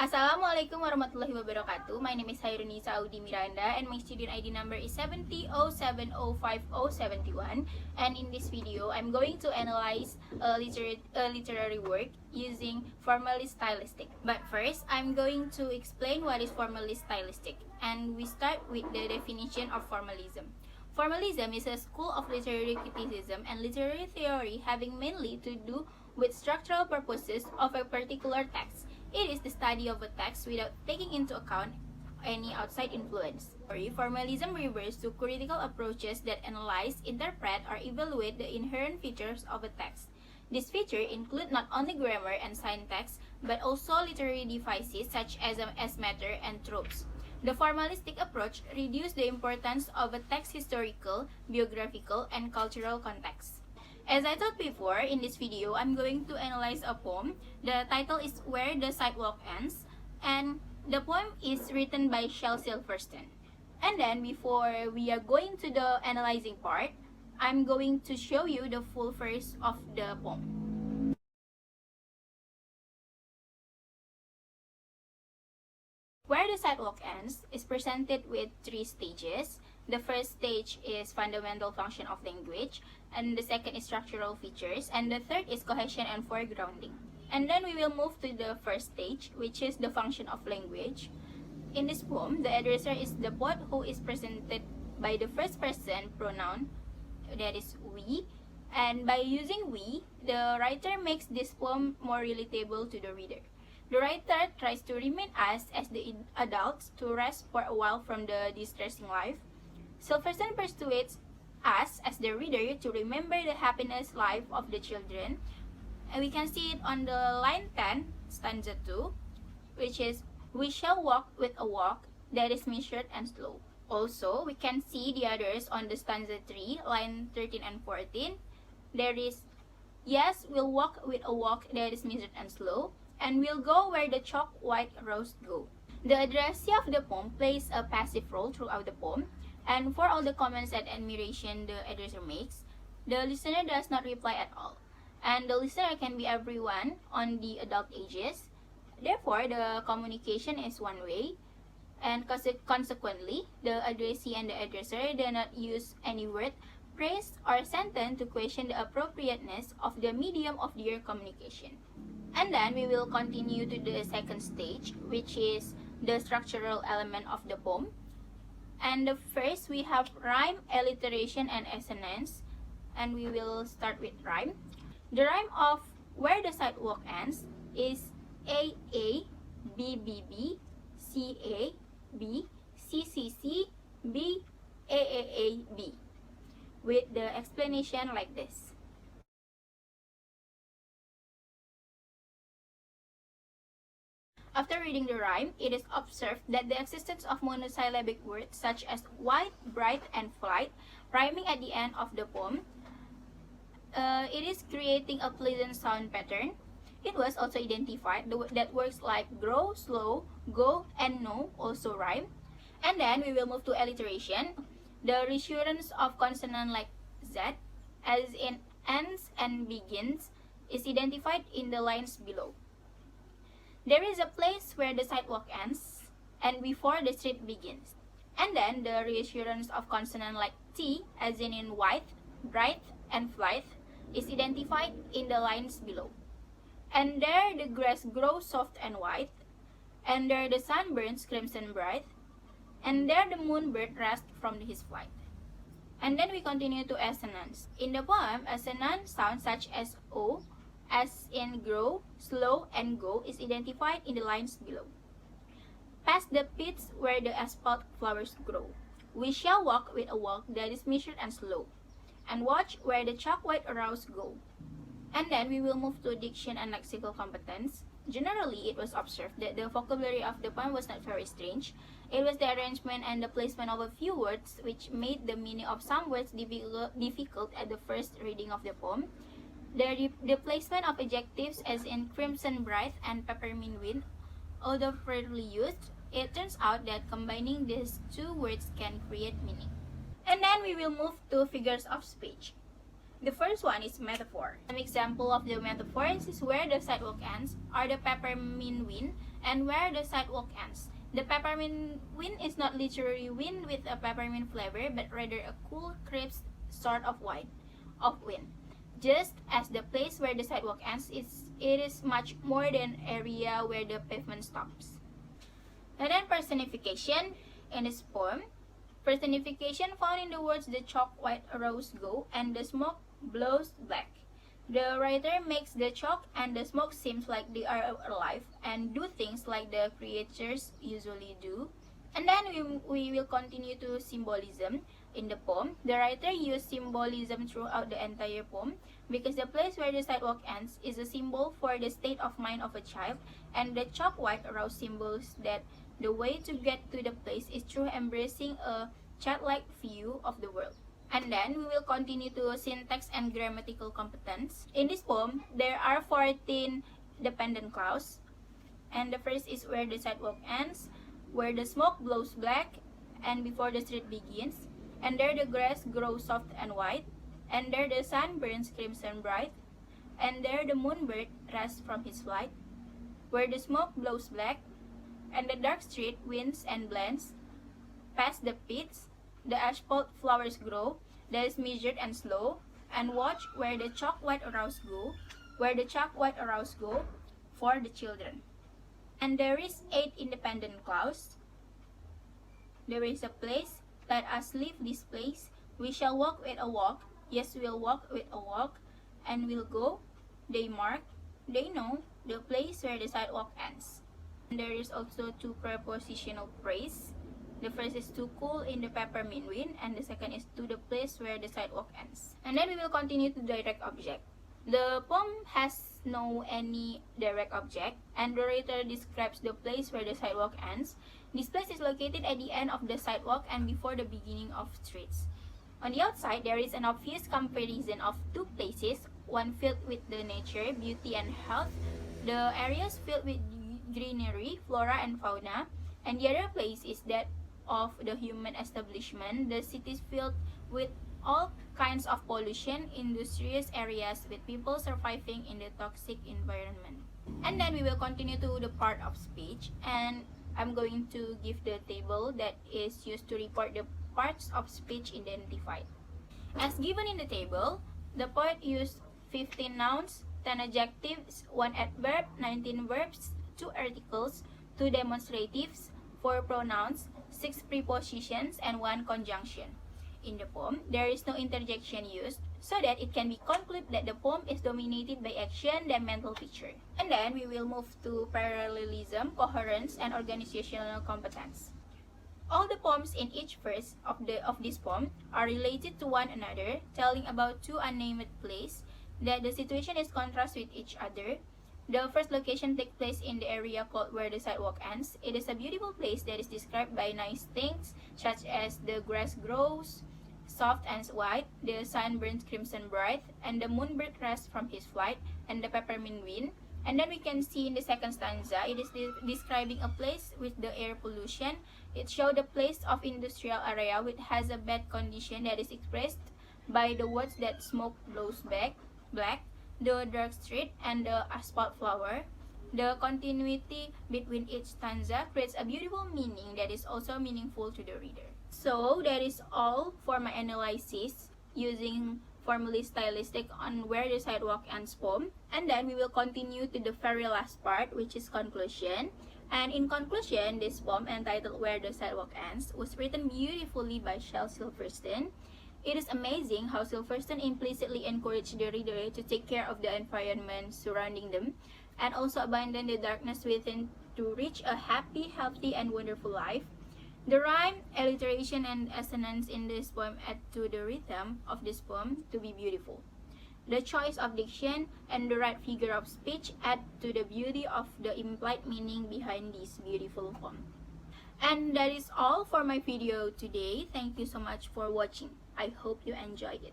Assalamualaikum warahmatullahi wabarakatuh. My name is Khairunnisa Audi Miranda and my student ID number is 7007050771. And in this video, I'm going to analyze a literary work using Formalist stylistic. But first, I'm going to explain what is Formalist stylistic. And we start with the definition of formalism. Formalism is a school of literary criticism and literary theory having mainly to do with structural purposes of a particular text. It is the study of a text without taking into account any outside influence. Formalism refers to critical approaches that analyze, interpret, or evaluate the inherent features of a text. These features include not only grammar and syntax, but also literary devices such as matter and tropes. The formalistic approach reduces the importance of a text's historical, biographical, and cultural context. As I thought before, in this video, I'm going to analyze a poem. The title is Where the Sidewalk Ends, and the poem is written by Shel Silverstein. And then, before we are going to the analyzing part, I'm going to show you the full verse of the poem. Where the Sidewalk Ends is presented with 3 stages. The first stage is fundamental function of language, and the second is structural features, and the third is cohesion and foregrounding. And then we will move to the first stage, which is the function of language. In this poem, the addresser is the poet who is presented by the first person pronoun, that is we, and by using we, the writer makes this poem more relatable to the reader. The writer tries to remind us as the adults to rest for a while from the distressing life. Silverstein persuades us as the reader to remember the happiness life of the children. And we can see it on the line 10, stanza 2, which is, we shall walk with a walk that is measured and slow. Also, we can see the others on the stanza 3, line 13 and 14. There is, yes, we'll walk with a walk that is measured and slow, and we'll go where the chalk white roads go. The addressee of the poem plays a passive role throughout the poem, and for all the comments and admiration the addresser makes, the listener does not reply at all. And the listener can be everyone on the adult ages. Therefore, the communication is one way, and consequently, the addressee and the addresser do not use any word, phrase, or sentence to question the appropriateness of the medium of their communication. And then we will continue to the second stage, which is the structural element of the poem. And the first, we have rhyme, alliteration, and assonance. And we will start with rhyme. The rhyme of Where the Sidewalk Ends is A, A, B, B, B, C, A, B, C, C, C, B, A, B, with the explanation like this. After reading the rhyme, it is observed that the existence of monosyllabic words such as white, bright, and flight, rhyming at the end of the poem, it is creating a pleasant sound pattern. It was also identified that words like grow, slow, go, and no also rhyme. And then we will move to alliteration. The reassurance of consonant like Z, as in ends and begins, is identified in the lines below. There is a place where the sidewalk ends and before the street begins. And then the reassurance of consonant like T, as in white, bright, and flight, is identified in the lines below. And there the grass grows soft and white, and there the sun burns crimson bright, and there the moonbird rests from his flight. And then we continue to assonance. In the poem, assonant sounds such as O, as in grow, slow, and go is identified in the lines below. Past the pits where the asphalt flowers grow, we shall walk with a walk that is measured and slow, and watch where the chalk white rows go. And then we will move to diction and lexical competence. Generally, it was observed that the vocabulary of the poem was not very strange. It was the arrangement and the placement of a few words which made the meaning of some words difficult at the first reading of the poem. The placement of adjectives as in crimson bright and peppermint wind, although rarely used, it turns out that combining these two words can create meaning. And then we will move to figures of speech. The first one is metaphor. An example of the metaphors is where the sidewalk ends are the peppermint wind and where the sidewalk ends. The peppermint wind is not literally wind with a peppermint flavor, but rather a cool, crisp sort of wind. Just as the place where the sidewalk ends it is much more than area where the pavement stops. And then personification in this poem. Personification found in the words the chalk white arrows go and the smoke blows black. The writer makes the chalk and the smoke seems like they are alive and do things like the creatures usually do. And then we will continue to symbolism in the poem. The writer used symbolism throughout the entire poem because the place where the sidewalk ends is a symbol for the state of mind of a child, and the chalk white arrow symbols that the way to get to the place is through embracing a childlike view of the world. And then we will continue to syntax and grammatical competence. In this poem, there are 14 dependent clauses. And the first is where the sidewalk ends, where the smoke blows black, and before the street begins. And there the grass grows soft and white, and there the sun burns crimson bright, and there the moonbird rests from his flight, where the smoke blows black, and the dark street winds and blends, past the pits, the asphalt flowers grow, that is measured and slow, and watch where the chalk white arrows go, where the chalk white arrows go, for the children. And there is 8 independent clauses. There is a place, let us leave this place, we shall walk with a walk, yes we'll walk with a walk, and we'll go, they mark, they know, the place where the sidewalk ends. And there is also 2 prepositional phrase. The first is to cool in the peppermint wind, and the second is to the place where the sidewalk ends. And then we will continue to direct object. The poem has no any direct object, and the writer describes the place where the sidewalk ends. This place is located at the end of the sidewalk and before the beginning of streets. On the outside, there is an obvious comparison of 2 places, one filled with the nature, beauty and health, the areas filled with greenery, flora and fauna, and the other place is that of the human establishment. The city is filled with all kinds of pollution, industrious areas with people surviving in the toxic environment. And then we will continue to the part of speech, and I'm going to give the table that is used to report the parts of speech identified. As given in the table, the poet used 15 nouns, 10 adjectives, 1 adverb, 19 verbs, 2 articles, 2 demonstratives, 4 pronouns, 6 prepositions, and 1 conjunction. In the poem, there is no interjection used, so that it can be concluded that the poem is dominated by action than mental picture. And then we will move to parallelism, coherence, and organizational competence. All the poems in each verse of this poem are related to one another, telling about 2 unnamed places, that the situation is contrast with each other. The first location takes place in the area called where the sidewalk ends. It is a beautiful place that is described by nice things, such as the grass grows soft and white, the sun burns crimson bright, and the moonbird rests from his flight, and the peppermint wind. And then we can see in the second stanza, it is describing a place with the air pollution. It shows the place of industrial area which has a bad condition that is expressed by the words that smoke blows black, the dark street, and the asphalt flower. The continuity between each stanza creates a beautiful meaning that is also meaningful to the reader. So that is all for my analysis using Formalist stylistic on where the sidewalk ends poem. And then we will continue to the very last part, which is conclusion. And in conclusion, this poem entitled Where the Sidewalk Ends was written beautifully by Shel Silverstein. It is amazing how Silverstein implicitly encouraged the reader to take care of the environment surrounding them and also abandon the darkness within to reach a happy, healthy, and wonderful life. The rhyme, alliteration, and assonance in this poem add to the rhythm of this poem to be beautiful. The choice of diction and the right figure of speech add to the beauty of the implied meaning behind this beautiful poem. And that is all for my video today. Thank you so much for watching. I hope you enjoyed it.